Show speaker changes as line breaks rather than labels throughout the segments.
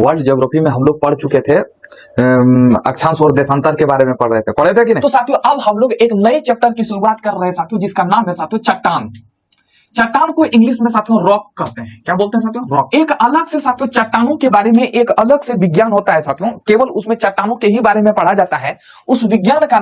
World geography में हम लोग पढ़ चुके थे, अक्षांश और देशांतर के बारे में पढ़ रहे थे कि नहीं?
तो साथियों अब हम लोग एक नए चैप्टर की शुरुआत कर रहे हैं साथियों, जिसका नाम है साथियों चट्टान। चट्टान को इंग्लिश में साथियों रॉक कहते हैं। क्या बोलते हैं साथियों? रॉक। एक अलग से साथियों चट्टानों के बारे में एक अलग से विज्ञान होता है साथियों, केवल उसमें चट्टानों के ही बारे में पढ़ा जाता है। उस विज्ञान का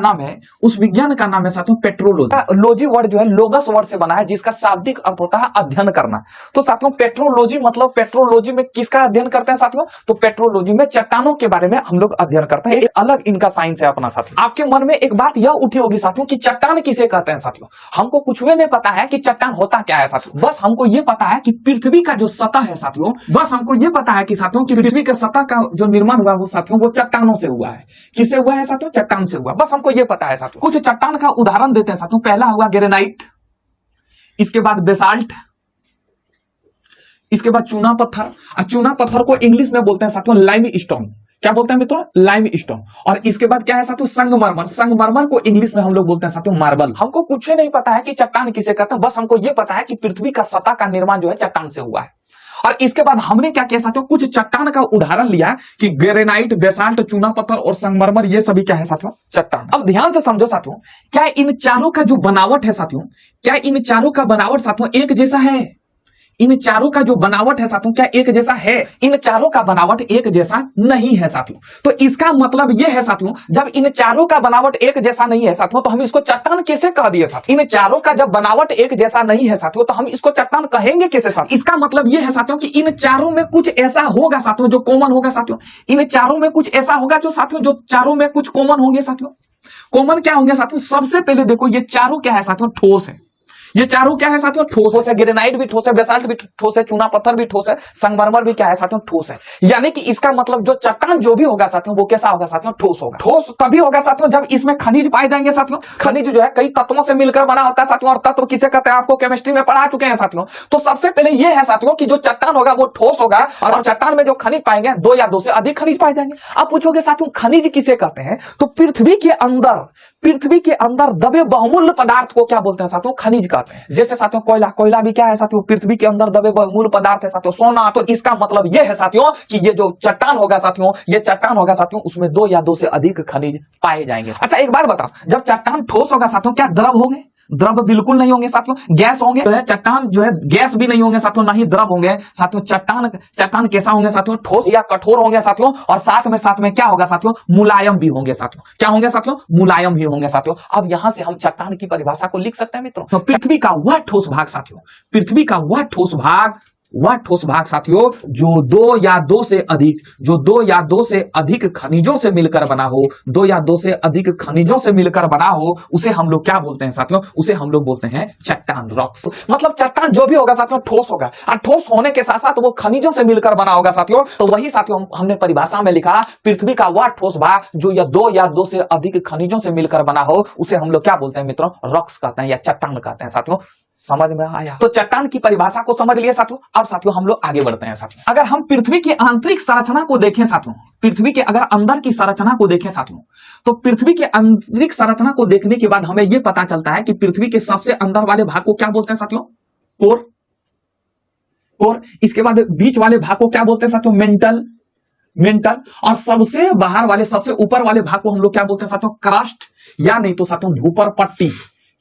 नाम है साथियों पेट्रोलॉजी। लॉजी वर्ड जो है लोगस वर्ड से बना है, जिसका शाब्दिक अर्थ होता है अध्ययन करना। तो साथियों पेट्रोलॉजी मतलब पेट्रोलॉजी में किसका अध्ययन करते हैं साथियों? तो पेट्रोलॉजी में चट्टानों के बारे में हम लोग अध्ययन करते हैं। एक अलग इनका साइंस है अपना साथियों। आपके मन में एक बात यह उठी होगी साथियों कि चट्टान किसे कहते हैं साथियों? हमको कुछ भी नहीं पता है कि चट्टान होता क्या है साथियों। बस हमको ये पता है कि पृथ्वी का जो सतह है साथियों, बस हमको ये पता है कि साथियों कि पृथ्वी के सतह का जो निर्माण हुआ वो साथियों वो चट्टानों से हुआ है। किससे हुआ है साथियों? चट्टान से हुआ। बस हमको ये पता है साथियों। कुछ चट्टान का उदाहरण देते हैं साथियों। पहला हुआ ग्रेनाइट, इसके बाद बेसाल्ट, इसके बाद चूना पत्थर। और चूना पत्थर को इंग्लिश में बोलते हैं साथियों लाइमस्टोन। क्या बोलते हैं मित्रों? लाइमस्टोन। और इसके बाद क्या है साथियों? संगमरमर। संगमरमर को इंग्लिश में हम लोग बोलते हैं साथियों मार्बल। हमको कुछ नहीं पता है कि चट्टान किसे कहते हैं, बस हमको यह पता है कि पृथ्वी का सतह का निर्माण जो है चट्टान से हुआ है। और इसके बाद हमने क्या किया साथियों? कुछ चट्टान का उदाहरण लिया कि ग्रेनाइट, बेसाल्ट, चूना पत्थर और संगमरमर, ये सभी क्या है साथियों? चट्टान। अब ध्यान से समझो साथियों, क्या इन चारों का जो बनावट है साथियों, क्या इन चारों का बनावट साथियों एक जैसा है? इन चारों का जो बनावट है साथियों क्या एक जैसा है? इन चारों का बनावट एक जैसा नहीं है साथियों। तो इसका मतलब यह है साथियों, जब इन चारों का बनावट एक जैसा नहीं है साथियों, तो हम इसको चट्टान कैसे कह दिए साथियों? इन चारों का जब बनावट एक जैसा नहीं है साथियों, तो हम इसको चट्टान कहेंगे कैसे साथियों? इसका मतलब यह है साथियों कि इन चारों में कुछ ऐसा होगा साथियों जो कॉमन होगा साथियों। इन चारों में कुछ ऐसा होगा जो साथियों, जो चारों में कुछ कॉमन होंगे साथियों। कॉमन क्या होंगे साथियों? सबसे पहले देखो ये चारों क्या है साथियों? ठोस है। ये चारों क्या है साथियों? ठोस है। ग्रेनाइट भी ठोस है, बेसाल्ट भी ठोस है, चूना पत्थर भी ठोस है, संगमरमर भी क्या है साथियों? ठोस है। यानी कि इसका मतलब जो चट्टान जो भी होगा साथियों वो कैसा होगा साथियों? ठोस होगा। ठोस तभी होगा साथियों जब इसमें खनिज पाए जाएंगे साथियों। खनिज जो है कई तत्वों से मिलकर बना होता है साथियों, और तत्व किसे कहते हैं आपको केमिस्ट्री में पढ़ा चुके हैं साथियों। तो सबसे पहले ये है साथियों कि जो चट्टान होगा वो ठोस होगा, और चट्टान में जो खनिज पाएंगे 2 या 2 से अधिक खनिज पाए जाएंगे। आप पूछोगे साथियों खनिज किसे कहते हैं? तो पृथ्वी के अंदर दबे बहुमूल्य पदार्थ को क्या बोलते हैं साथियों? खनिज कहते हैं। जैसे साथियों कोयला भी क्या है साथियों? पृथ्वी के अंदर दबे बहुमूल्य पदार्थ है साथियों, सोना। तो इसका मतलब यह है साथियों कि ये जो चट्टान होगा साथियों, ये चट्टान होगा साथियों, उसमें 2 या 2 से अधिक खनिज पाए जाएंगे। अच्छा एक बात बताओ, जब चट्टान ठोस होगा साथियों क्या द्रव होंगे? द्रव बिल्कुल नहीं होंगे साथियों, गैस होंगे। तो चट्टान जो है गैस भी नहीं होंगे साथियों, ना ही द्रव होंगे साथियों। चट्टान कैसा होंगे साथियों? ठोस या कठोर होंगे साथियों, और साथ में क्या होगा साथियों? मुलायम भी होंगे साथियों। क्या होंगे साथियों? मुलायम भी होंगे साथियों। अब यहां से हम चट्टान की परिभाषा को लिख सकते हैं मित्रों। तो पृथ्वी का वह ठोस भाग साथियों, पृथ्वी का वह ठोस भाग साथियों जो 2 या 2 से अधिक खनिजों से मिलकर बना हो, 2 या 2 से अधिक खनिजों से मिलकर बना हो, उसे हम लोग क्या बोलते हैं साथियों? उसे हम लोग बोलते हैं चट्टान, रॉक्स। मतलब चट्टान जो भी होगा साथियों ठोस होगा, और ठोस होने के साथ साथ वो खनिजों से मिलकर बना होगा साथियों। तो वही साथियों हमने परिभाषा में लिखा, पृथ्वी का वह ठोस भाग जो 2 या 2 से अधिक खनिजों से मिलकर बना हो, उसे हम लोग क्या बोलते हैं मित्रों? रॉक्स कहते हैं या चट्टान कहते हैं साथियों। समझ में आया? तो चट्टान की परिभाषा को समझ लिए साथियों। अब साथियों हम लोग आगे बढ़ते हैं साथियों। अगर हम पृथ्वी की आंतरिक संरचना को देखें साथियों, पृथ्वी के अगर अंदर की संरचना को देखें साथियों, तो पृथ्वी के आंतरिक संरचना को देखने के बाद हमें यह पता चलता है कि पृथ्वी के सबसे अंदर वाले भाग को क्या बोलते हैं साथियों? कोर। इसके बाद बीच वाले भाग को क्या बोलते हैं साथियों? मेंटल। और सबसे बाहर वाले, सबसे ऊपर वाले भाग को हम लोग क्या बोलते हैं साथियों? क्रस्ट, या नहीं तो साथियों भूपर पट्टी।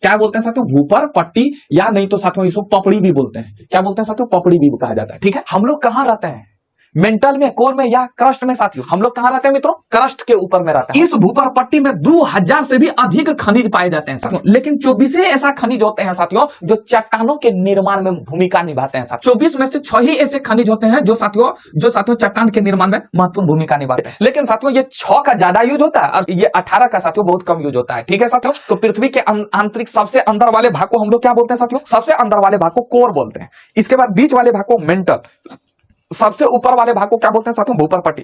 क्या बोलते हैं साथियों? भूपर पट्टी, या नहीं तो साथियों इसको पपड़ी भी बोलते हैं। क्या बोलते हैं साथियों? पपड़ी भी कहा जाता है। ठीक है, हम लोग कहां रहते हैं? मेंटल में, कोर में या क्रस्ट में साथियों? हम लोग कहां रहते हैं मित्रों? क्रस्ट के ऊपर में रहते हैं। इस भूपर पट्टी में 2000 से भी अधिक खनिज पाए जाते हैं साथियों, लेकिन 24 ऐसा खनिज होते हैं साथियों जो चट्टानों के निर्माण में भूमिका निभाते हैं साथियों। 24 में से 6 ही ऐसे खनिज होते हैं जो साथियों चट्टान के निर्माण में महत्वपूर्ण भूमिका निभाते हैं। लेकिन साथियों ये 6 का ज्यादा यूज होता है, और ये 18 का साथियों बहुत कम यूज होता है। ठीक है साथियों, तो पृथ्वी के आंतरिक सबसे अंदर वाले भाग को हम लोग क्या बोलते हैं साथियों? सबसे अंदर वाले भाग को कोर बोलते हैं। इसके बाद बीच वाले भाग को मेंटल, सबसे ऊपर वाले भाग को क्या बोलते हैं साथियों? भूपर पट्टी।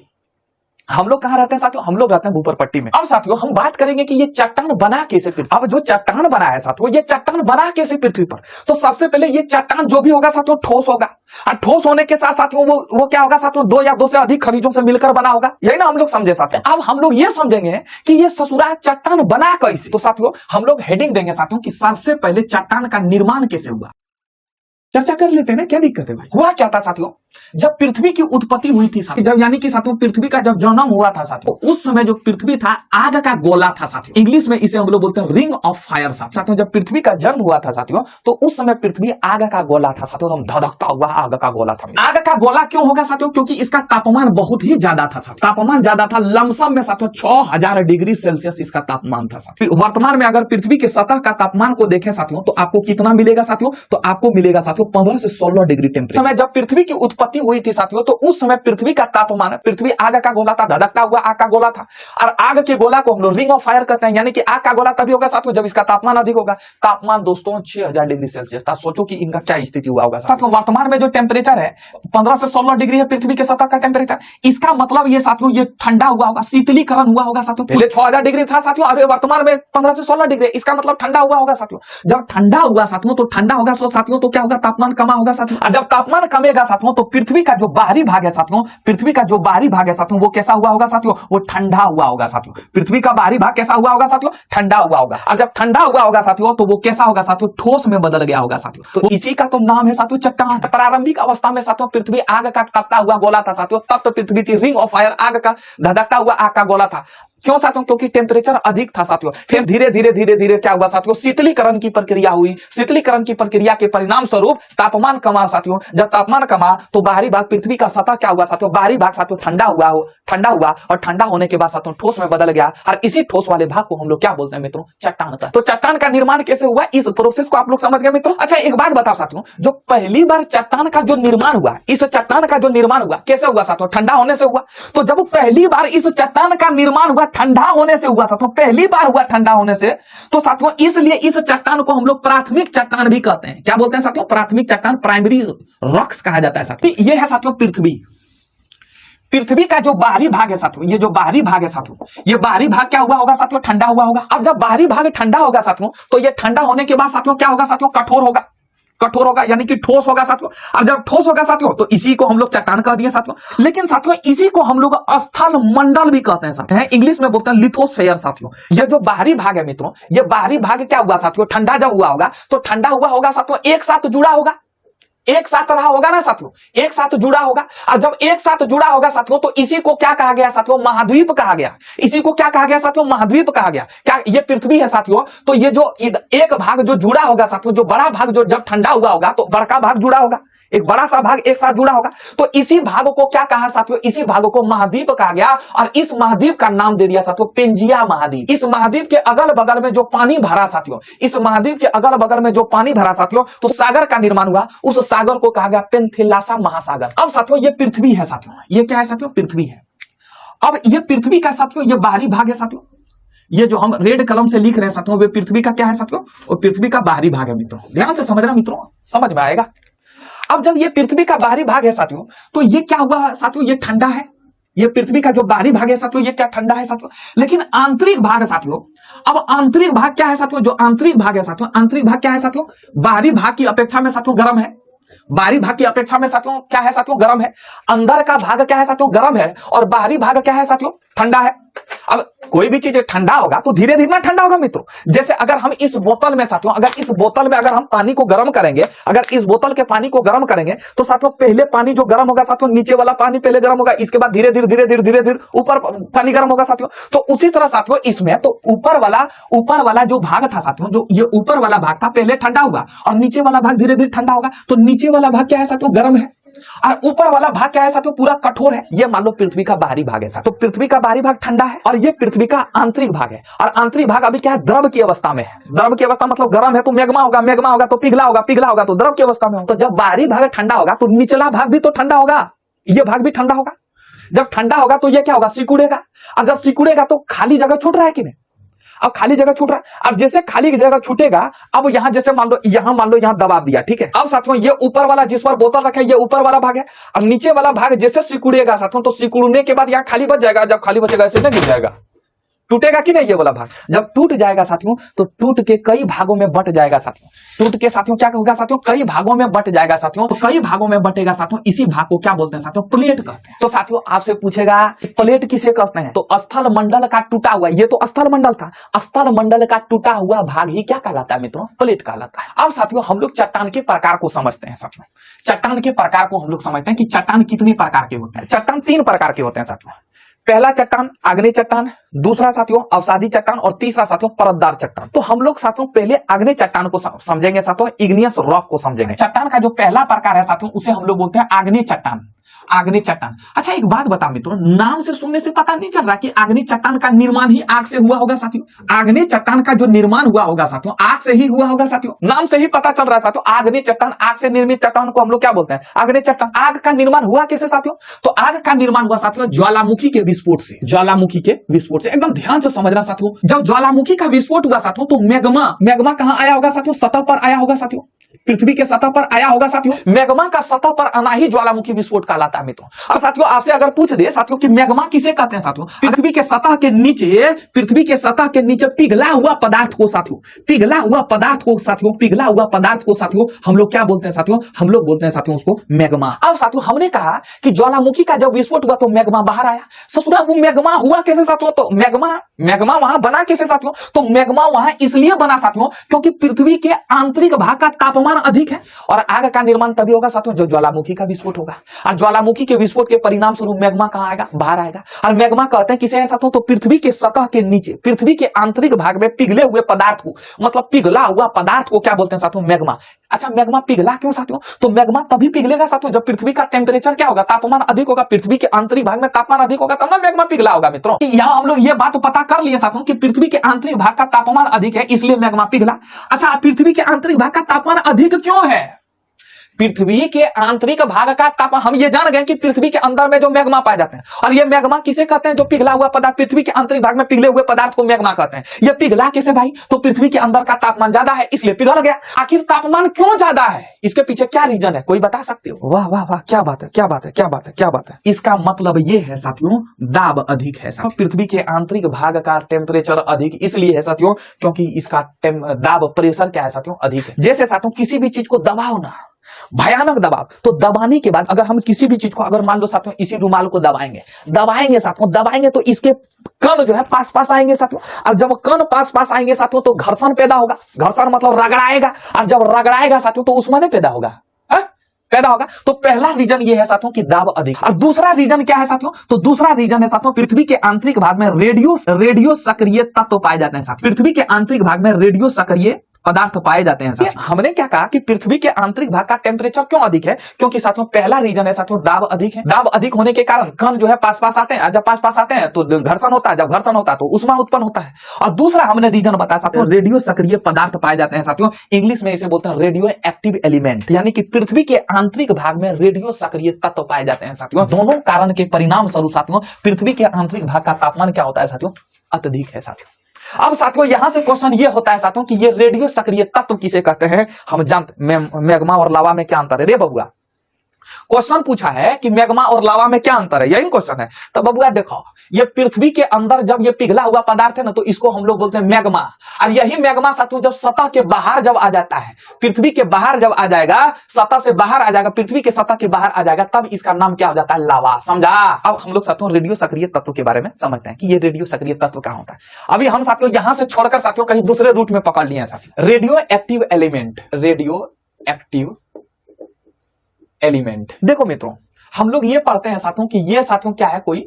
हम लोग कहां रहते हैं साथियों? हम लोग रहते हैं भूपर पट्टी में। अब साथियों हम बात करेंगे कि ये चट्टान बना कैसे पृथ्वी। अब जो चट्टान बना है साथियों, ये चट्टान बना कैसे पृथ्वी पर? तो सबसे पहले ये चट्टान जो भी होगा साथियों ठोस होगा, और ठोस होने के साथ साथियों वो क्या होगा साथियों? 2 या 2 से अधिक खनिजों से मिलकर बना होगा। यही ना हम लोग समझे साथियों। अब हम लोग ये समझेंगे कि ये ससुरा चट्टान बना कैसे। तो साथियों हम लोग हेडिंग देंगे साथियों कि सबसे पहले चट्टान का निर्माण कैसे हुआ। चर्चा कर लेते हैं ना, क्या दिक्कत है भाई? हुआ क्या था साथियों? जब पृथ्वी की उत्पत्ति हुई थी साथियों, जब यानी कि साथियों पृथ्वी का जब जन्म हुआ था साथियों, तो उस समय जो पृथ्वी था आग का गोला था साथियों। इंग्लिश में इसे हम लोग बोलते हैं रिंग ऑफ फायर साथियों। जब पृथ्वी का जन्म हुआ था साथियों, तो उस समय पृथ्वी आग का गोला था साथियों, एकदम धधकता हुआ आग का गोला था। आग का गोला क्यों होगा साथियों? क्योंकि इसका तापमान बहुत ही ज्यादा था साथियों, तापमान ज्यादा था, लमसम में साथियों 6000 डिग्री सेल्सियस इसका तापमान था साथियों। वर्तमान में अगर पृथ्वी के सतह का तापमान को देखें साथियों, तो आपको कितना मिलेगा साथियों? तो आपको मिलेगा साथियों 15 से 16 डिग्री टेम्परेचर। समय जब पृथ्वी की उत्पत्ति हुई थी साथियों, तो उस समय पृथ्वी का तापमान, पृथ्वी आग का गोला था, धधकता हुआ आग का गोला था, और आग के गोला को हम लोग रिंग ऑफ फायर कहते हैं। यानी कि आग का गोला तभी होगा साथियों जब इसका तापमान अधिक होगा। तापमान दोस्तों 6000 डिग्री सेल्सियस था। सोचो कि इनका क्या स्थिति हुआ होगा साथियों। वर्तमान में जो टेम्परेचर है 15 से 16 डिग्री है पृथ्वी के सतह का टेम्परेचर। इसका मतलब ये साथियों ये ठंडा हुआ होगा, शीतलीकरण हुआ होगा साथियों। पहले 6000 डिग्री था साथियों, अभी वर्तमान में 15 से 16 डिग्री, इसका मतलब ठंडा हुआ होगा साथियों। जब ठंडा हुआ साथियों, तो ठंडा होगा साथियों, तो क्या होगा? तापमान कमा होगा साथियों। और जब तापमान कमेगा साथियों, तो पृथ्वी का जो बाहरी भाग है साथियों, पृथ्वी का जो बाहरी भाग है साथियों, वो कैसा हुआ होगा साथियों? वो ठंडा हुआ होगा साथियों। पृथ्वी का बाहरी भाग कैसा हुआ होगा साथियों? ठंडा हुआ होगा। और जब ठंडा हुआ होगा साथियों, तो वो कैसा होगा साथियों? ठोस में बदल गया होगा साथियों। तो इसी का तो नाम है साथियों चट्टान। प्रारंभिक अवस्था में साथियों पृथ्वी आग का तपता हुआ गोला था साथियों, तब तो पृथ्वी थी रिंग ऑफ फायर, आग का धधकता हुआ आग का गोला था। क्यों साथियों? क्योंकि टेम्परेचर अधिक था साथियों। फिर धीरे धीरे क्या हुआ साथियों? शीतलीकरण की प्रक्रिया हुई। शीतलीकरण की प्रक्रिया के परिणाम स्वरूप तापमान कमा साथियों। जब तापमान कमा तो बाहरी भाग पृथ्वी का सतह क्या हुआ साथियों? बाहरी भाग साथियों ठंडा हुआ और ठंडा होने के बाद साथियों ठोस में बदल गया, और इसी ठोस वाले भाग को हम लोग क्या बोलते हैं मित्रों? चट्टान का। तो चट्टान का निर्माण कैसे हुआ, इस प्रोसेस को आप लोग समझ गए मित्रों। अच्छा एक बात बताओ साथियों, जो पहली बार चट्टान का जो निर्माण हुआ, इस चट्टान का जो निर्माण हुआ कैसे हुआ साथियों? ठंडा होने से हुआ। तो जब पहली बार इस चट्टान का निर्माण हुआ ठंडा होने से हुआ साथियों, पहली बार हुआ ठंडा होने से, तो साथियों इसलिए इस चट्टान को हम लोग प्राथमिक चट्टान भी कहते हैं। क्या बोलते हैं साथियों? प्राथमिक चट्टान, प्राइमरी रॉक्स कहा जाता है साथियों। ये है साथियों पृथ्वी। पृथ्वी का जो बाहरी भाग है साथियों, ये जो बाहरी भाग है साथियों, ये बाहरी भाग क्या हुआ होगा साथियों? ठंडा हुआ होगा। अब जब बाहरी भाग ठंडा होगा साथियों, तो ये ठंडा होने के बाद साथियों क्या होगा साथियों? कठोर होगा, यानी कि ठोस होगा साथियों। और जब ठोस होगा साथियों, तो इसी को हम लोग चट्टान कह दिए साथियों। लेकिन साथियों इसी को हम लोग स्थल मंडल भी कहते हैं साथियों। इंग्लिश में बोलते हैं लिथोस्फेयर साथियों। ये जो बाहरी भाग है मित्रों, ये बाहरी भाग क्या हुआ साथियों? ठंडा जब हुआ होगा, तो ठंडा हुआ होगा साथियों एक साथ जुड़ा होगा, एक साथ रहा होगा ना साथियों, एक साथ जुड़ा होगा। और जब एक साथ जुड़ा होगा साथियों, तो इसी को क्या कहा गया साथियों? महाद्वीप कहा गया। इसी को क्या कहा गया साथियों? महाद्वीप कहा गया। क्या ये पृथ्वी है साथियों? तो ये जो एक भाग जो जुड़ा होगा साथियों, जो बड़ा भाग जो जब ठंडा हुआ होगा, तो बड़का भाग जुड़ा होगा, एक बड़ा सा भाग एक साथ जुड़ा होगा। तो इसी भाग को क्या कहा साथियों? इसी भाग को महाद्वीप कहा गया, और इस महाद्वीप का नाम दे दिया साथियों पेंजिया महाद्वीप। इस महाद्वीप के अगल बगल में जो पानी भरा साथियों, इस महाद्वीप के अगल बगल में जो पानी भरा साथियों, तो सागर का निर्माण हुआ। उस सागर को कहा गया पेंथिलासा महासागर। अब साथियों ये पृथ्वी है साथियों, ये क्या है साथियों? पृथ्वी है। अब ये पृथ्वी का साथियों ये बाहरी भाग है साथियों, ये जो हम रेड कलम से लिख रहे हैं साथियों, वे पृथ्वी का क्या है साथियों? और पृथ्वी का बाहरी भाग है मित्रों। ध्यान से समझना मित्रों, समझ में आएगा। अब जब ये पृथ्वी का बाहरी भाग है साथियों, तो ये क्या हुआ साथियों? ये ठंडा है। ये पृथ्वी का जो बाहरी भाग है साथियों, ये क्या ठंडा है साथियों। लेकिन आंतरिक भाग है साथियों, अब आंतरिक भाग क्या है साथियों? जो आंतरिक भाग है साथियों, आंतरिक भाग क्या है साथियों? बाहरी भाग की अपेक्षा में साथियों गर्म है। बाहरी भाग की अपेक्षा में साथियों क्या है साथियों? गर्म है। अंदर का भाग क्या है साथियों? गर्म है। और बाहरी भाग क्या है साथियों? ठंडा है। अब कोई भी चीज ठंडा होगा तो धीरे धीरे ठंडा होगा मित्रों। जैसे अगर हम इस बोतल में साथियों, अगर इस बोतल में अगर हम पानी को गर्म करेंगे, अगर इस बोतल के पानी को गर्म करेंगे, तो साथियों पहले पानी जो गर्म होगा साथियों, नीचे वाला पानी पहले गर्म होगा, इसके बाद धीरे धीरे ऊपर पानी गर्म होगा साथियों। तो उसी तरह साथियों इसमें तो ऊपर वाला जो भाग था साथियों, जो ये ऊपर वाला भाग था पहले ठंडा हुआ, और नीचे वाला भाग धीरे धीरे ठंडा होगा। तो नीचे वाला भाग क्या है साथियों? गर्म है। और ऊपर वाला भाग क्या है साथियों? पूरा कठोर है। ये मान लो पृथ्वी का बाहरी भाग है साथियों। तो पृथ्वी का बाहरी भाग ठंडा है, और ये पृथ्वी का आंतरिक भाग है। और आंतरिक भाग अभी क्या है? द्रव की अवस्था में है। द्रव की अवस्था मतलब गर्म है तो मैग्मा होगा तो पिघला होगा तो द्रव की अवस्था में हो। तो जब बाहरी भाग ठंडा होगा, तो निचला भाग भी तो ठंडा होगा, ये भाग भी ठंडा होगा। जब ठंडा होगा तो ये क्या होगा? सिकुड़ेगा। और जब सिकुड़ेगा तो खाली जगह छूट रहा है कि नहीं? अब खाली जगह छूट रहा है। अब जैसे खाली जगह छूटेगा, अब यहां जैसे मान लो यहां दबाव दिया, ठीक है। अब साथियों ये ऊपर वाला जिस पर बोतल रखे, ये ऊपर वाला भाग है। अब नीचे वाला भाग जैसे सिकुड़ेगा साथियों, तो सिकुड़ने के बाद यहां खाली बच जाएगा। जब खाली बचेगा ऐसे नहीं गिर जाएगा,
टूटेगा कि नहीं ये वाला भाग? जब टूट जाएगा साथियों तो टूट के कई भागों में बंट जाएगा साथियों। टूट के साथियों क्या होगा साथियों? कई भागों में बंट जाएगा साथियों। तो कई भागों में बंटेगा साथियों, इसी भाग को क्या बोलते हैं साथियों? प्लेट कहते हैं। तो साथियों आपसे पूछेगा प्लेट किसे कहते हैं? तो स्थल मंडल का टूटा हुआ, ये तो स्थल मंडल था, स्थल मंडल का टूटा हुआ भाग ही क्या कहलाता है मित्रों? प्लेट कहलाता है। अब साथियों हम लोग चट्टान के प्रकार को समझते हैं साथियों। चट्टान के प्रकार को हम लोग समझते हैं कि चट्टान कितने प्रकार के होते हैं। चट्टान 3 प्रकार के होते हैं साथियों। पहला चट्टान आग्नेय चट्टान, दूसरा साथियों अवसादी चट्टान और तीसरा साथियों परतदार चट्टान। तो हम लोग साथियों पहले आग्नेय चट्टान को समझेंगे साथियों, इग्नियस रॉक को समझेंगे। चट्टान का जो पहला प्रकार है साथियों उसे हम लोग बोलते हैं आग्नेय चट्टान। आग्नेय चट्टान। अच्छा एक बात बता मित्रों, नाम से सुनने से पता नहीं चल रहा कि आग्नेय चट्टान का निर्माण ही आग से हुआ होगा साथियों। आग्नेय चट्टान का जो निर्माण हुआ होगा साथियों आग से ही हुआ होगा साथियों। नाम से ही पता चल रहा है साथियों, आग्नेय चट्टान, आग से निर्मित चट्टान को हम लोग क्या बोलते हैं? आग्नेय चट्टान। आग का निर्माण हुआ कैसे साथियों? तो आग का निर्माण हुआ साथियों ज्वालामुखी के विस्फोट से। ज्वालामुखी के विस्फोट से, एकदम ध्यान से समझना साथियों। जब ज्वालामुखी का विस्फोट हुआ साथियों तो मैग्मा कहां आया होगा साथियों? सतह पर आया होगा साथियों, पृथ्वी के सतह पर आया होगा साथियों। मैग्मा का सतह पर आना ही ज्वालामुखी विस्फोट कहलाता है मित्रों। अब साथियों आपसे अगर पूछ दे साथियों कि मैग्मा किसे कहते हैं साथियों? पृथ्वी के सतह के नीचे, पृथ्वी के सतह के नीचे पिघला हुआ पदार्थ को साथियों, पिघला हुआ पदार्थ को साथियों, पिघला हुआ पदार्थ को साथियों हम लोग क्या बोलते हैं साथियों? हम लोग बोलते हैं साथियों उसको मैग्मा। अब साथियों हमने कहा कि ज्वालामुखी का जब विस्फोट हुआ तो मैग्मा बाहर आया। ससुरा वो मैग्मा हुआ कैसे साथियों? तो मैग्मा वहां बना कैसे साथियों? तो मैग्मा वहां इसलिए बना साथियों क्योंकि पृथ्वी के आंतरिक भाग का तापमान अधिक है और आग का निर्माण तभी होगा साथियों जो ज्वालामुखी का विस्फोट होगा। और ज्वालामुखी के विस्फोट के परिणाम स्वरूप मैग्मा कहां आएगा? बाहर आएगा। और मैग्मा कहते हैं किसे है साथियों? तो पृथ्वी के सतह के नीचे, पृथ्वी के आंतरिक भाग में पिघले हुए पदार्थ को, मतलब पिघला हुआ पदार्थ को क्या बोलते हैं साथियों? मैग्मा। अच्छा मैग्मा पिघला क्यों साथियों? तो मैग्मा तभी पिघलेगा साथियों जब पृथ्वी का टेम्परेचर क्या होगा? तापमान अधिक होगा। पृथ्वी के आंतरिक भाग में तापमान अधिक होगा तब ना मैग्मा पिघला होगा मित्रों। यहां हम लोग ये बात पता कर लिए साथियों कि पृथ्वी के आंतरिक भाग का तापमान अधिक है इसलिए मैग्मा पिघला। अच्छा पृथ्वी के आंतरिक भाग का तापमान अधिक क्यों है? पृथ्वी के आंतरिक भाग का तापमान, हम ये जान गए कि पृथ्वी के अंदर में जो मैग्मा पाए जाते हैं, और ये मैग्मा किसे कहते हैं? जो पिघला हुआ पदार्थ, पृथ्वी के आंतरिक भाग में पिघले हुए पदार्थ को मैग्मा कहते हैं। ये पिघला कैसे भाई? तो पृथ्वी के अंदर का तापमान ज्यादा है इसलिए पिघल गया। आखिर तापमान क्यों ज्यादा है? इसके पीछे क्या रीजन है? कोई बता सकते हो? वाह वाह वाह, क्या बात है, क्या बात है, क्या बात है, क्या बात है। इसका मतलब ये है साथियों दाब अधिक है साथियों। पृथ्वी के आंतरिक भाग का टेम्परेचर अधिक इसलिए है साथियों क्योंकि इसका दाब, प्रेशर क्या है साथियों? अधिक है। जैसे साथियों किसी भी चीज को दबाओ ना, भयानक दबाव, तो दबाने के बाद अगर हम किसी भी चीज को, अगर मान लो साथियों इसी रुमाल को दबाएंगे साथियों, दबाएंगे तो इसके कण जो है पास आएंगे साथियों, और जब कण पास आएंगे साथियों तो घर्षण पैदा होगा। घर्षण मतलब रगड़ाएगा, और जब रगड़ाएगा साथियों तो उष्मा पैदा होगा, पैदा होगा। तो पहला रीजन ये है साथियों कि दाब अधिक। और दूसरा रीजन क्या है साथियों? तो दूसरा रीजन है साथियों पृथ्वी के आंतरिक भाग में रेडियो सक्रिय तत्व पाए जाते हैं साथियों। पृथ्वी के आंतरिक भाग में रेडियो सक्रिय पदार्थ पाए जाते हैं साथियों। हमने क्या कहा कि पृथ्वी के आंतरिक भाग का टेम्परेचर क्यों अधिक है? क्योंकि साथियों पहला रीजन है साथियों दाब अधिक है। दाब अधिक होने के कारण कण जो है पास आते हैं, जब पास आते हैं तो घर्षण होता है, जब घर्षण होता है तो उष्मा उत्पन्न होता है। और दूसरा हमने रीजन बताया साथियों रेडियो सक्रिय पदार्थ पाए जाते हैं साथियों। इंग्लिश में इसे बोलते हैं रेडियो एक्टिव एलिमेंट, यानी कि पृथ्वी के आंतरिक भाग में रेडियो सक्रिय तत्व पाए जाते हैं साथियों। दोनों कारण के परिणाम स्वरूप साथियों पृथ्वी के आंतरिक भाग का तापमान क्या होता है साथियों? अत्यधिक है साथियों। अब साथियों यहां से क्वेश्चन ये होता है साथियों कि ये रेडियो सक्रिय तत्व किसे कहते हैं? हम जानते मैग्मा और लावा में क्या अंतर है? रे बबुआ क्वेश्चन पूछा है कि मैग्मा और लावा में क्या अंतर है, यही क्वेश्चन है। तो बबुआ देखो, ये पृथ्वी के अंदर जब ये पिघला हुआ पदार्थ है ना तो इसको हम लोग बोलते हैं मैग्मा, और यही मैग्मा साथियों जब सतह के बाहर जब आ जाता है, पृथ्वी के बाहर जब आ जाएगा, सतह से बाहर आ जाएगा, पृथ्वी के सतह के बाहर आ जाएगा, तब इसका नाम क्या हो जाता है? लावा। समझा? अब हम लोग साथियों रेडियो सक्रिय तत्व के बारे में समझते हैं कि ये रेडियो सक्रिय तत्व क्या होता है। अभी हम साथियों यहां से छोड़कर साथियों कहीं दूसरे रूट में पकड़ लिए हैं साथियों। Radio active element, radio active element. देखो मित्रों हम लोग ये पढ़ते हैं साथियों कि ये साथियों क्या है? कोई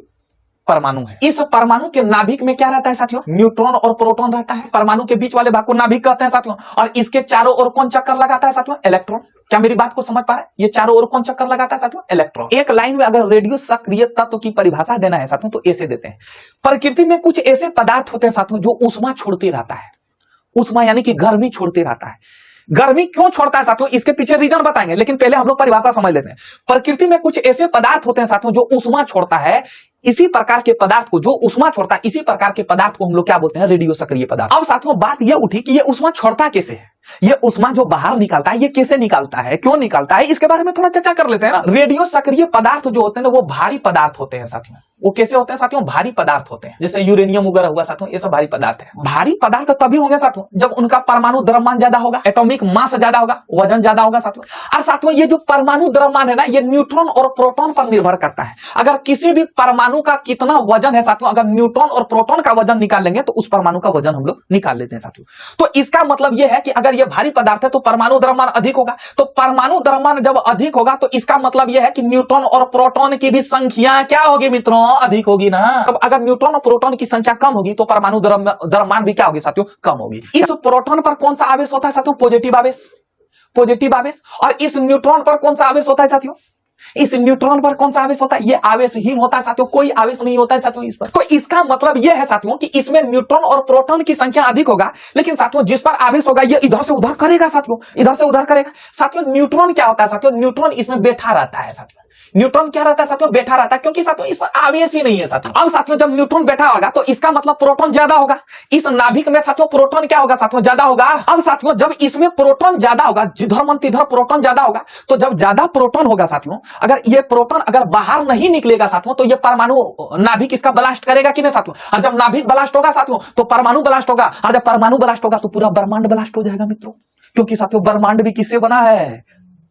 परमाणु है। इस परमाणु के नाभिक में क्या रहता है साथियों? न्यूट्रॉन और प्रोटॉन रहता है। परमाणु के बीच वाले भाग को नाभिक कहते हैं साथियों। और इसके चारों ओर कौन चक्कर लगाता है साथियों? इलेक्ट्रॉन। क्या मेरी बात को समझ पा रहे हैं? ये चारों ओर कौन चक्कर लगाता है साथियों? इलेक्ट्रॉन। एक लाइन में अगर रेडियो सक्रिय तत्व की परिभाषा देना है साथियों तो ऐसे देते हैं। प्रकृति में कुछ ऐसे पदार्थ होते हैं साथियों जो ऊष्मा छोड़ते रहता है। ऊष्मा यानी कि गर्मी छोड़ते रहता है। गर्मी क्यों छोड़ता है साथियों? इसके पीछे रीजन बताएंगे, लेकिन पहले हम लोग परिभाषा समझ लेते हैं। प्रकृति में कुछ ऐसे पदार्थ होते हैं साथियों जो ऊष्मा छोड़ता है। इसी प्रकार के पदार्थ को, जो ऊष्मा छोड़ता है, इसी प्रकार के पदार्थ को हम लोग क्या बोलते हैं? रेडियो सक्रिय पदार्थ। अब साथियों बात यह उठी कि ये ऊष्मा छोड़ता कैसे है? ये उष्मा जो बाहर निकलता है, ये कैसे निकलता है, क्यों निकलता है, इसके बारे में थोड़ा चर्चा कर लेते हैं ना। रेडियो सक्रिय पदार्थ जो होते हैं ना, वो भारी पदार्थ होते हैं साथियों। वो कैसे होते हैं साथियों? भारी पदार्थ होते हैं, जैसे यूरेनियम वगैरह हुआ साथियों, ये सब भारी पदार्थ है। भारी पदार्थ तभी होंगे साथियों जब उनका परमाणु द्रव्यमान ज्यादा होगा, एटॉमिक मास ज्यादा होगा, वजन ज्यादा होगा साथियों। और साथियों ये जो परमाणु द्रव्यमान है ना, ये न्यूट्रॉन और प्रोटॉन पर निर्भर करता है। अगर किसी भी परमाणु का कितना वजन है साथियों, अगर न्यूट्रॉन और प्रोटॉन का वजन निकाल लेंगे तो उस परमाणु का वजन हम लोग निकाल लेते हैं साथियों। तो इसका मतलब यह है कि अगर ये भारी पदार्थ है तो परमाणु द्रव्यमान अधिक होगा, तो परमाणु द्रव्यमान जब अधिक होगा तो इसका मतलब यह है कि न्यूट्रॉन और प्रोटॉन की भी संख्या क्या होगी मित्रों? अधिक होगी ना। अब अगर न्यूट्रॉन और प्रोटॉन की संख्या कम होगी तो परमाणु द्रव्यमान भी क्या होगी साथियों? कम होगी। इस प्रोटॉन पर कौन सा आवेश होता है साथियों? पॉजिटिव आवेश, पॉजिटिव आवेश। और इस न्यूट्रॉन पर कौन सा आवेश होता है साथियों? इस न्यूट्रॉन पर कौन सा आवेश होता है? ये आवेशहीन होता है साथियों, कोई आवेश नहीं होता है साथियों इस पर। तो इसका मतलब यह है साथियों कि इसमें न्यूट्रॉन और प्रोटॉन की संख्या अधिक होगा, लेकिन साथियों जिस पर आवेश होगा ये इधर से उधर करेगा साथियों, इधर से उधर करेगा साथियों। न्यूट्रॉन क्या होता है साथियों? न्यूट्रॉन इसमें बैठा रहता है साथियों। न्यूट्रॉन क्या रहता है साथियों? बैठा रहता है, क्योंकि साथियों इस पर आवेश ही नहीं है साथियों। अब साथियों जब न्यूट्रॉन बैठा होगा तो इसका मतलब प्रोटॉन ज्यादा होगा। इस नाभिक में साथियों प्रोटॉन क्या होगा साथियों? ज्यादा होगा। अब साथियों जब इसमें प्रोटॉन ज्यादा होगा, जिधर मन तिधर प्रोटॉन ज्यादा होगा, तो जब ज्यादा प्रोटॉन होगा साथियों, अगर ये प्रोटॉन अगर बाहर नहीं निकलेगा साथियों, तो ये परमाणु नाभिक इसका ब्लास्ट करेगा कि नहीं साथियों? और जब नाभिक ब्लास्ट होगा साथियों तो परमाणु ब्लास्ट होगा, और जब परमाणु ब्लास्ट होगा तो पूरा ब्रह्मांड ब्लास्ट हो जाएगा मित्रों, क्योंकि साथियों ब्रह्मांड भी किससे बना है?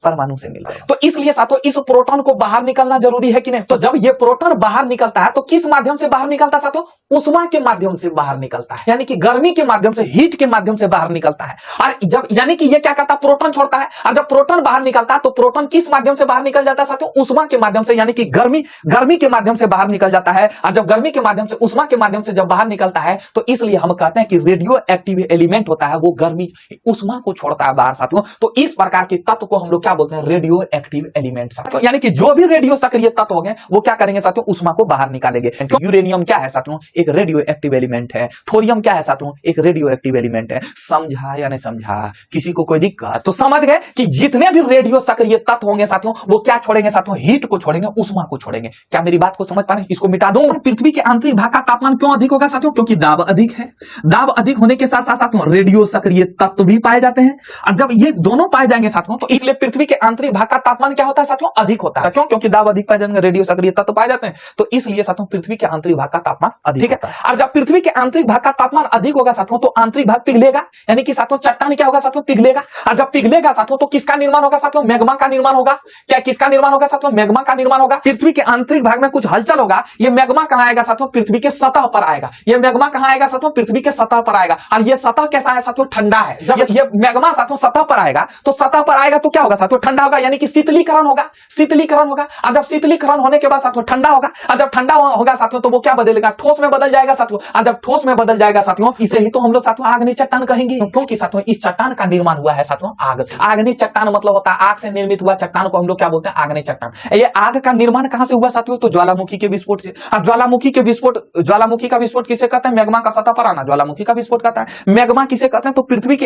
परमाणु से मिला। तो इसलिए साथियों इस प्रोटॉन को बाहर निकलना जरूरी है कि नहीं? तो जब ये प्रोटॉन बाहर निकलता है तो किस माध्यम से बाहर निकलता है साथियों? उष्मा के माध्यम से बाहर निकलता है, यानी कि गर्मी के माध्यम से, हीट के माध्यम से बाहर निकलता है। और जब यानी कि ये क्या करता है? प्रोटॉन छोड़ता है। और जब प्रोटॉन बाहर निकलता है तो प्रोटॉन किस माध्यम से बाहर निकल जाता है साथियों? उष्मा के माध्यम से, यानी कि गर्मी के माध्यम से बाहर निकल जाता है। और जब गर्मी के माध्यम से, उष्मा के माध्यम से जब बाहर निकलता है तो इसलिए हम कहते हैं कि रेडियो एक्टिव एलिमेंट होता है वो गर्मी उष्मा को छोड़ता है बाहर साथियों। तो इस प्रकार के तत्व को हम लोग क्या बोलते हैं? रेडियो एक्टिव एलिमेंट साथियों। यानी कि जो भी रेडियो सक्रिय तत्व होंगे वो क्या करेंगे साथियों? उष्मा को बाहर निकालेंगे। यूरेनियम क्या है साथियों? एक रेडियो एक्टिव एलिमेंट है। थोरियम क्या है साथियों? एक रेडियो एक्टिव एलिमेंट है। समझा या नहीं समझा? किसी को कोई दिक्कत? तो समझ गए कि जितने भी रेडियो सक्रिय तत्व होंगे साथियों वो क्या छोड़ेंगे साथियों? हीट को छोड़ेंगे, उष्मा को छोड़ेंगे। क्या मेरी बात को समझ पा रहे हैं? इसको मिटा दूं। पृथ्वी के आंतरिक भाग का तापमान क्यों अधिक होगा साथियों? क्योंकि दाब अधिक है। दाब अधिक होने के साथ साथ साथियों रेडियो सक्रिय तत्व भी पाए जाते हैं, और जब ये दोनों पाए जाएंगे साथियों तो इसलिए पृथ्वी के आंतरिक भाग का तापमान क्या होता है साथियों? अधिक होता है। क्यों? क्योंकि दाब अधिक पाए जाएंगे, रेडियो सक्रिय तत्व पाए जाते हैं, तो इसलिए साथियों पृथ्वी के आंतरिक भाग का तापमान अधिक है। और जब पृथ्वी के आंतरिक भाग का तापमान अधिक होगा साथियों तो आंतरिक भाग पिघलेगा, यानी कि साथियों चट्टान क्या होगा साथियों? पिघलेगा। और जब पिघलेगा साथियों तो किसका निर्माण होगा साथियों? मैग्मा का निर्माण होगा। क्या किसका निर्माण होगा साथियों? मैग्मा का निर्माण होगा। पृथ्वी के आंतरिक भाग में कुछ हलचल होगा, ये मैग्मा कहां आएगा साथियों? पृथ्वी के सतह पर आएगा। ये मैग्मा कहां आएगा साथियों? पृथ्वी के सतह पर आएगा। और ये सतह कैसा है साथियों? ठंडा है। जब ये मैग्मा साथियों सतह पर आएगा तो सतह पर आएगा तो क्या होगा साथियों? ठंडा होगा, यानी कि शीतलीकरण होगा, शीतलीकरण होगा। और जब शीतलीकरण होने के बाद साथियों ठंडा होगा, और जब ठंडा होगा साथियों तो वो क्या बदलेगा? ठोस में बदल जाएगा साथियों। और जब ठोस में बदल जाएगा साथियों, इसे ही तो हम लोग साथियों आग्नेय चट्टान कहेंगे, क्योंकि साथियों इस चट्टान का निर्माण हुआ है साथियों आग से। आग्नेय चट्टान मतलब होता है आग से निर्मित हुआ चट्टान को हम लोग क्या बोलते हैं? आग्नेय चट्टान। ये आग का निर्माण कहां से हुआ साथियों? तो ज्वालामुखी के विस्फोट से। अब ज्वालामुखी का विस्फोट किसे कहते हैं? मैग्मा का सतह पर आना ज्वालामुखी का विस्फोट कहता है। मैग्मा किसे कहते हैं? तो पृथ्वी के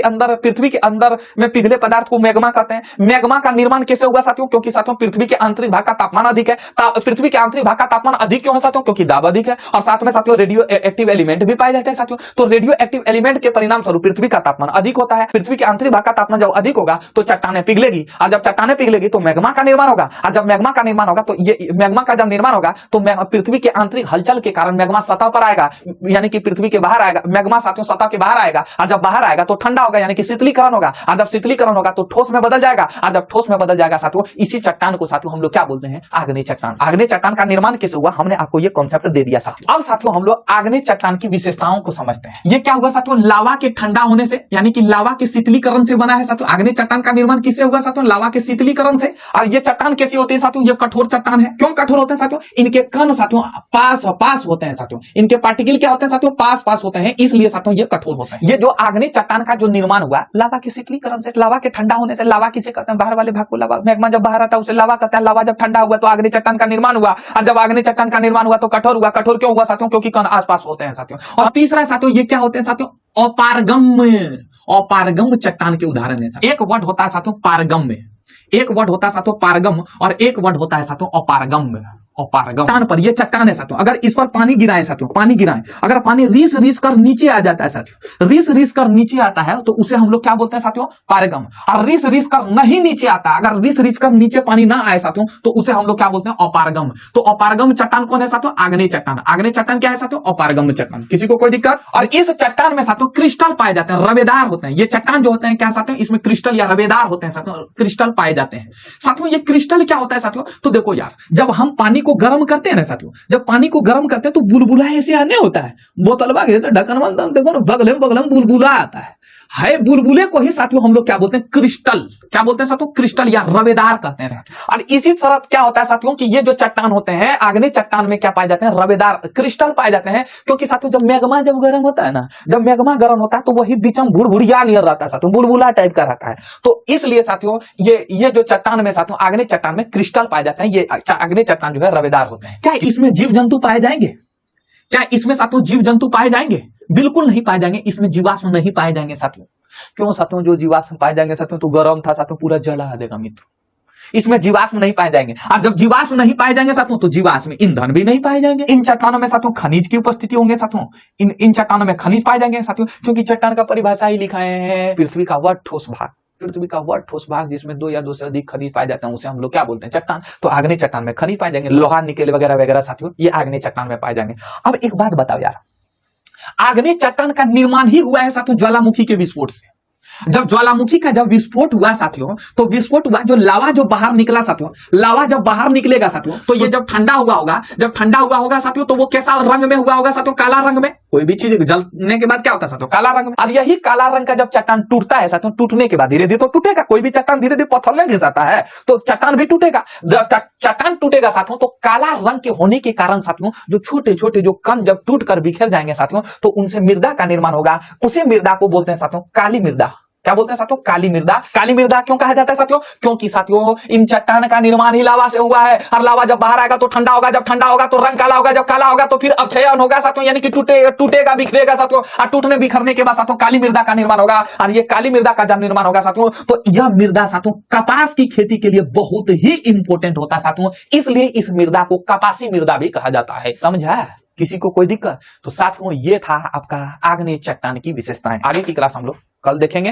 अंदर में पिघले पदार्थ को मैग्मा कहते हैं। मैग्मा का निर्माण कैसे हुआ साथियों? क्योंकि साथियों पृथ्वी के आंतरिक भाग का तापमान अधिक है। पृथ्वी के आंतरिक भाग का तापमान अधिक क्यों है साथियों? क्योंकि दाब अधिक है, और साथ में साथियों रेडियो एक्टिव एलिमेंट भी पाए जाते हैं साथियों। तो रेडियो एक्टिव एलिमेंट के परिणाम स्वरूप पृथ्वी का तापमान अधिक होता है। पृथ्वी के आंतरिक भाग का तापमान जब अधिक होगा तो चट्टानें पिघलेगी, और जब चट्टानें पिघलेगी तो मैग्मा का निर्माण होगा। और जब मैग्मा का निर्माण होगा तो ये मैग्मा का जब निर्माण होगा तो पृथ्वी के आंतरिक हलचल के कारण मैग्मा सतह पर आएगा, यानी कि पृथ्वी के बाहर आएगा। मैग्मा साथियों सतह के बाहर आएगा, और जब बाहर आएगा तो ठंडा होगा, यानी कि शीतलीकरण होगा। और जब शीतलीकरण होगा तो ठोस में बदल जाएगा, और जब ठोस में बदल जाएगा साथियों इसी चट्टान को साथियों हम लोग क्या बोलते हैं? आग्नेय चट्टान। आग्नेय चट्टान का निर्माण कैसे हुआ हमने आपको ये कॉन्सेप्ट दे दिया साथियों। अब साथियों हम लोग आग्नेय चट्टान की विशेषताओं को समझते हैं। ये क्या हुआ साथियों? लावा के ठंडा होने से, यानी कि लावा के शीतलीकरण से बना है साथियों। आग्नेय चट्टान का निर्माण किससे हुआ साथियों? लावा के शीतलीकरण से। और ये चट्टान कैसी होती है साथियों? ये कठोर चट्टान है। क्यों कठोर होते हैं साथियों? इनके कण साथियों पास होते हैं साथियों। इनके पार्टिकल क्या होते हैं साथियों? पास होते हैं, इसलिए साथियों ये कठोर होते हैं। ये जो आग्नेय चट्टान का जो निर्माण हुआ लावा के शीतलीकरण से, लावा के ठंडा होने से। लावा किसे कहते हैं? बाहर वाले भाग को लावा। मैग्मा जब बाहर आता है उसे लावा कहता है। लावा जब ठंडा हुआ तो आग्नेय चट्टान का निर्माण हुआ, और जब आग्नेय चट्टान का निर्माण हुआ तो कठोर हुआ। कठोर क्यों हुआ साथियों? क्योंकि कण आसपास होते हैं साथियों। और तीसरा साथियों ये क्या होते हैं साथियों? अपारगम चट्टान के उदाहरण है। एक वर्ड होता है साथियों पारगम्य, एक वर्ड होता है साथियों पारगम, और एक वर्ड होता है साथियों अपारगम। अपारगम। चट्टान पर, ये चट्टान है साथियों, अगर इस पर पानी गिराए साथियों, पानी गिराए, अगर पानी रीस रीस कर नीचे आ जाता है साथियों, रीस रीस कर नीचे आता है तो उसे हम लोग क्या बोलते हैं साथियों? पारगम। और रीस रीस कर नहीं नीचे आता, अगर रीस रीस कर नीचे पानी ना आए साथियों तो उसे हम लोग क्या बोलते हैं? अपारगम। तो अपारगम चट्टान कौन है साथियों? आग्नेय चट्टान। आग्नेय चट्टान क्या है साथियों? अपारगम चट्टान। किसी को कोई दिक्कत? और इस चट्टान में साथियों क्रिस्टल पाए जाते हैं, रवेदार होते हैं। ये चट्टान जो होते हैं क्या साथियों? इसमें क्रिस्टल या रवेदार होते हैं साथियों, क्रिस्टल पाए जाते हैं साथियों। ये क्रिस्टल क्या होता है साथियों? तो देखो यार, जब हम पानी को गर्म करते हैं ना साथियों, जब पानी को गर्म करते हैं तो बुलबुला ऐसे आने होता है, बोतलवा के ढक्कन बंद, देखो ना बगल में बुलबुला आता है बुलबुले को ही साथियों हम लोग क्या बोलते हैं? क्रिस्टल। क्या बोलते हैं साथियों? क्रिस्टल या रवेदार कहते हैं। और इसी तरह क्या होता है साथियों कि ये जो चट्टान होते हैं, आग्नेय चट्टान में क्या पाए जाते हैं? रवेदार क्रिस्टल पाए जाते हैं। क्योंकि साथियों जब मैग्मा जब गर्म होता है ना, जब मैग्मा गर्म होता है तो वही बीचम भुड़भुड़िया नियर रहता है साथियों, बुलबुला टाइप का रहता है। तो इसलिए साथियों ये जो चट्टान में साथियों, आग्नेय चट्टान में क्रिस्टल पाए जाते हैं। ये आग्नेय चट्टान जो है रवेदार होते हैं। क्या इसमें जीव जंतु पाए जाएंगे? क्या इसमें साथियों जीव जंतु पाए जाएंगे? बिल्कुल नहीं पाए जाएंगे। इसमें जीवाश्म नहीं पाए जाएंगे साथियों। क्यों साथियों? जो जीवाश्म पाए जाएंगे साथियों तो गर्म था साथियों, पूरा जला देगा मित्र। इसमें जीवाश्म नहीं पाए जाएंगे। और जब जीवाश्म नहीं पाए जाएंगे साथियों तो जीवाश्म ईंधन भी नहीं पाए जाएंगे। इन चट्टानों में साथियों खनिज की उपस्थिति होंगे साथियों। इन चट्टानों में खनिज पाए जाएंगे साथियों, क्योंकि चट्टान का परिभाषा ही लिखा है, पृथ्वी का वह ठोस भाग, पृथ्वी का वह ठोस भाग जिसमें 2 या 2 से अधिक खनिज पाए जाते हैं, उसे हम लोग क्या बोलते हैं? चट्टान। तो आग्नेय चट्टान में खनिज पाए जाएंगे, लोहा निकेल वगैरह वगैरह साथियों, ये आग्नेय चट्टान में पाए जाएंगे। अब एक बात बताओ यार, आग्नेय चट्टान का निर्माण ही हुआ है साथियों ज्वालामुखी के विस्फोट से। जब ज्वालामुखी का जब विस्फोट हुआ साथियों, तो विस्फोट हुआ, जो लावा जो बाहर निकला साथियों, लावा जब बाहर निकलेगा साथियों तो ये जब ठंडा हुआ होगा, जब ठंडा हुआ होगा साथियों तो वो कैसा रंग में हुआ होगा साथियों? काला रंग में। कोई भी चीज जलने के बाद क्या होता है साथियों? काला रंग में। और यही काला रंग का जब चट्टान टूटता है साथियों, टूटने के बाद धीरे धीरे तो टूटेगा, कोई भी चट्टान धीरे धीरे पत्थर में घिसाता है तो चट्टान भी टूटेगा। चट्टान टूटेगा साथियों तो काला रंग के होने के कारण साथियों जो छोटे छोटे जो कण जब टूट कर बिखर जाएंगे साथियों तो उनसे मृदा का निर्माण होगा। उसी मृदा को बोलते हैं साथियों काली मृदा। क्या बोलते हैं साथियों? काली मृदा। काली मृदा क्यों कहा जाता है साथियों? क्योंकि साथियों इन चट्टान का निर्माण ही लावा से हुआ है, और लावा जब बाहर आएगा तो ठंडा होगा, जब ठंडा होगा तो रंग काला होगा, जब काला होगा तो फिर अपक्षयन होगा साथियों, यानी कि टूटेगा बिखरेगा साथियों, और टूटने बिखरने के बाद साथियों काली मृदा का निर्माण होगा। और ये काली मृदा का जब निर्माण होगा साथियों तो यह मृदा साथियों कपास की खेती के लिए बहुत ही इंपॉर्टेंट होता है साथियों, इसलिए इस मृदा को कपासी मृदा भी कहा जाता है। समझा? किसी को कोई दिक्कत? तो साथियों ये था आपका आग्नेय चट्टान की विशेषताएं। आगे की क्लास हम लोग कल देखेंगे।